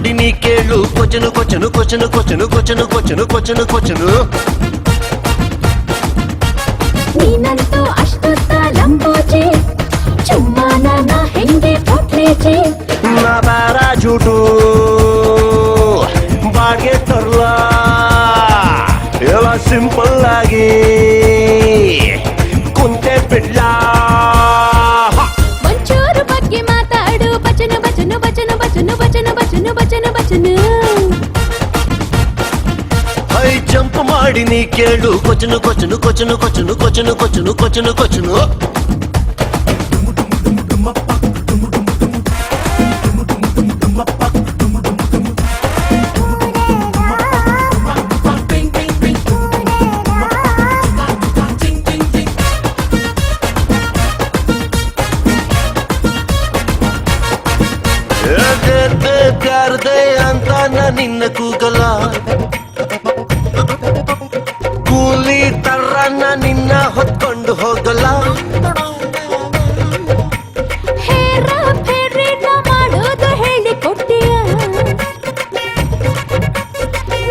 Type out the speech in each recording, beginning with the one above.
ಮಾಡಿ ನೀ ಕೇಳು ಕೊಚನು ಕೊಚನು ಕೊಚನು ಕೊಚನು ಕೊಚನು ಕೊಚನು ಕೊಚನು ಕೊಚನು ನೀನಂತೂ ಅಷ್ಟೊತ್ತ ಲಂಬೋಜಿ ಚುಮ್ಮಾನ ಹೆಂಗೆ ಕೊಟ್ಲೇಜಿ ನಾ ಬಾರ ಜೂಟು ಬಾಡ್ಗೆ ತರ್ಲ ಎಲ್ಲ ಸಿಂಪಲ್ ಆಗಿ ಕುಂತೆ ಬಿಡ್ಲ ಒಂಚೂರು ಬಗ್ಗೆ ಮಾತಾಡು ಬಚನು ಬಚನು ಬಚನು ಬಚನು ಬಚನು ಬಚನು ಬಚನು ಬಚನು ಹೈ ಜಂಪ್ ಮಾಡಿ ನೀ ಕೇಳು ಕೊಚನು ಕೊಚನು ಕೊಚನು ಕೊಚನು ಕೊಚನು ಕೊಚನು ಕೊಚನು ಕೊಚನು ಪ್ಯಾರದೆ ಅಂತ ನಿನ್ನ ಕೂಗಲ ಕೂಲಿ ತರ್ರನ್ನ ನಿನ್ನ ಹೊತ್ಕೊಂಡು ಹೋಗಲ್ಲ ಹೇರ ಫೆರ್ರಿನ ಮಾಡೋದು ಹೇಳಿ ಕೊಟ್ಟಿಯ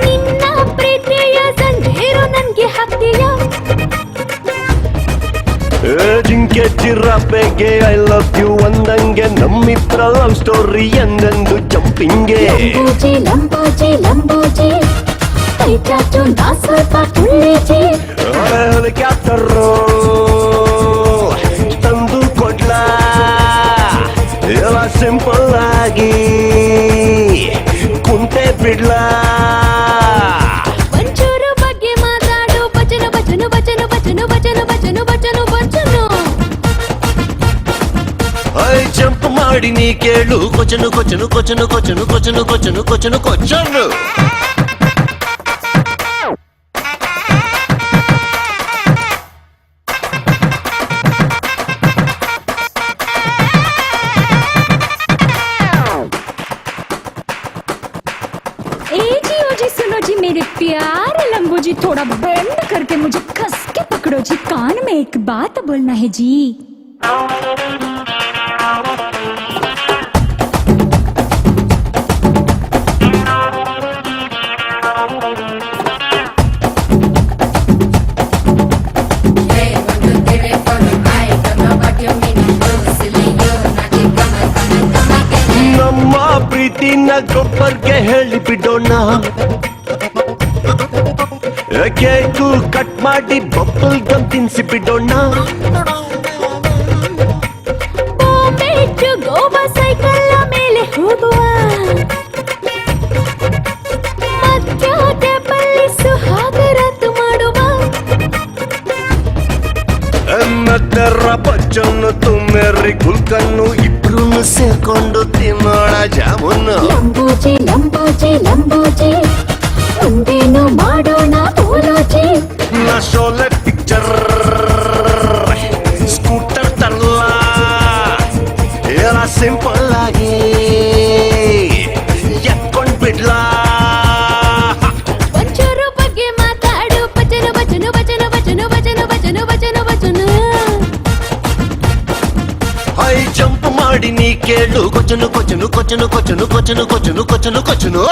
ನಿನ್ನ ಪ್ರೀತಿಯ ಸಂಜೀರು ನನ್ಗೆ ಹಾಕ್ತೀಯ ಜಿಂಕೆ ಚಿರಪ್ಪೆಗೆ ಐ ಲವ್ ಯು ಅಂದಂಗೆ ನಮ್ಮಿತ್ರ ಲವ್ ಸ್ಟೋರಿ ಎಂದೆಂದು ಜಂಪಿಂಗೆ ಲಂಬೋಜಿ ಲಂಬೋಜಿ ಲಂಬೋಜಿ ಕೈ ಚಾಚು ನಾ ಸ್ವಲ್ಪ ಕುಳ್ಳೇಜಿ ಕ್ಯಾಪ್ಟರು ತಂದು ಕೊಡ್ಲ ಎಲ್ಲ ಸಿಂಪಲ್ ಆಗಿ ಕುಂತೆ ಬಿಡ್ಲ ಒಂಚೂರು ಬಗ್ಗೆ ಮಾತಾಡು ಬಚನು ಬಚನು ಬಚನು ಬಚನು ಬಚನು ಬಚನು ಬಚನು ಬಚನು ಐ ಜಂಪ್ ಮಾಡಿ ನೀ ಕೇಳು ಕೊಚನು ಕೊಚನು ಕೊಚನು ಕೊಚನು ಕೊಚನು ಕೊಚನು ಕೊಚನು ಕೊಚನು सुनो जी मेरे प्यारे लंबू जी थोड़ा बेंड करके मुझे कस के पकड़ो जी कान में एक बात बोलना है जी ನಮ್ಮ ಪ್ರೀತಿನ ಗೊಬ್ಬರ್ಗೆ ಹೇಳಿ ಬಿಡೋಣ ಕೇಕು ಕಟ್ ಮಾಡಿ ಬಬ್ಬಲ್ ಗಮ್ ತಿನ್ಸಿ ಬಿಡೋಣ ಗೋವಾ ಸೈಕಲ್ ಮೇಲೆ ಹೋಗುವ ಮಧ್ಯಾಹ್ನದಲ್ಲಿ ಸುಹಾಗರಾತು ಮಾಡುವ ನದ್ದರ ಬಚ್ಚನ್ನು ತುಮ್ಮೆರಿ ಗುಲ್ಕನ್ನು ಇಬ್ರು ಸೇರ್ಕೊಂಡು ತಿನ್ನೋಣ ಜಾಮೂನು ಲಂಬೋಜಿ ಲಂಬೋಜಿ ಲಂಬೋಜಿ ಮುಂದೇನು ಮಾಡೋಣ ಬೋಲೋಜಿ ನಾ ಶೋಲೆ ಪಿಕ್ಚರ್ ಸ್ಕೂಟರ್ ತರಲ್ಲ ಎಲ್ಲ ಸಿಂಪಲ್ ಆಗಿ ಎತ್ಕೊಂಡ್ ಬಿಡ್ಲ ಒಂಚೂರು ಬಗ್ಗೆ ಮಾತಾಡು ಬಚನು ಬಚನು ಬಚನು ಬಚನು ಬಚನು ಬಚನು ಬಚನು ಬಚನು ಹೈ ಜಂಪ್ ಮಾಡಿ ನೀ ಕೇಳು ಕೊಚನು ಕೊಚನು ಕೊಚನು ಕೊಚನು ಕೊಚನು ಕೊಚನು ಕೊಚನು ಕೊಚನು